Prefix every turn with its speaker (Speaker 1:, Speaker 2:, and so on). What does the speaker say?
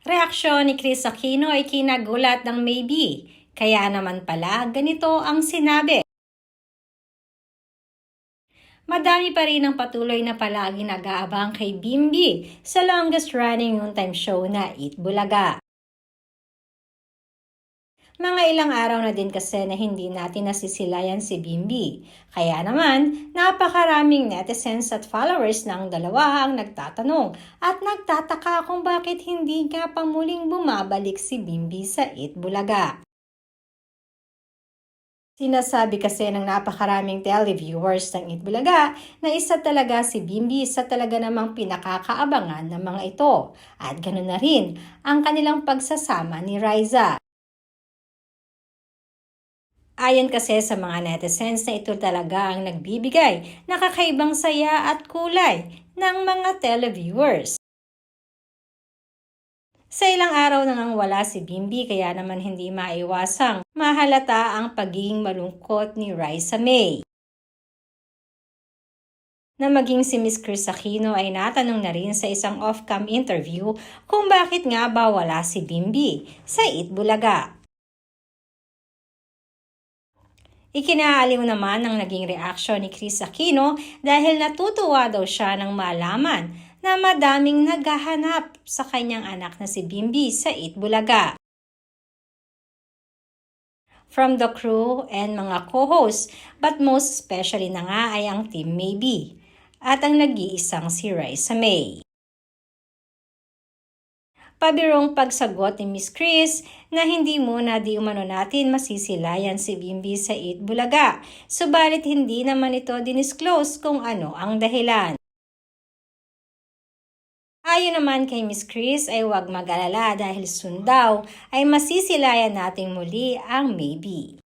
Speaker 1: Reaksyon ni Chris Aquino ay kinagulat ng maybe. Kaya naman pala, ganito ang sinabi. Madami pa rin ang patuloy na palagi nag-aabang kay Bimbi sa longest running noontime show na Eat Bulaga. Mga ilang araw na din kasi na hindi natin nasisilayan si Bimbi. Kaya naman, napakaraming netizens at followers ng dalawa ang nagtatanong at nagtataka kung bakit hindi nga pa muling bumabalik si Bimbi sa Eat Bulaga. Sinasabi kasi ng napakaraming televiewers ng Eat Bulaga na isa talaga si Bimbi sa talaga namang pinakakaabangan ng mga ito. At ganoon na rin ang kanilang pagsasama ni Riza. Ayon kasi sa mga netizens na ito talaga ang nagbibigay ng kakaibang saya at kulay ng mga televiewers. Sa ilang araw nang wala si Bimbi kaya naman hindi maiwasang mahalata ang pagiging malungkot ni Raisa May. Na maging si Miss Chris Aquino ay natanong na rin sa isang off-cam interview kung bakit nga ba wala si Bimbi sa Eat Bulaga. Ikinaaliw naman ang naging reaksyon ni Chris Aquino dahil natutuwa daw siya nang malaman na madaming naghahanap sa kanyang anak na si Bimbi sa Eat Bulaga. From the crew and mga co-hosts, but most especially na nga ay ang Team Maybe at ang nag-iisang si Raisa May. Pabirong pagsagot ni Miss Chris na hindi muna di umano natin masisilayan si Bimbi sa Eat Bulaga, subalit hindi naman ito dinisclose kung ano ang dahilan. Ayon naman kay Miss Chris ay huwag mag-alala dahil soon daw ay masisilayan natin muli ang Maybe.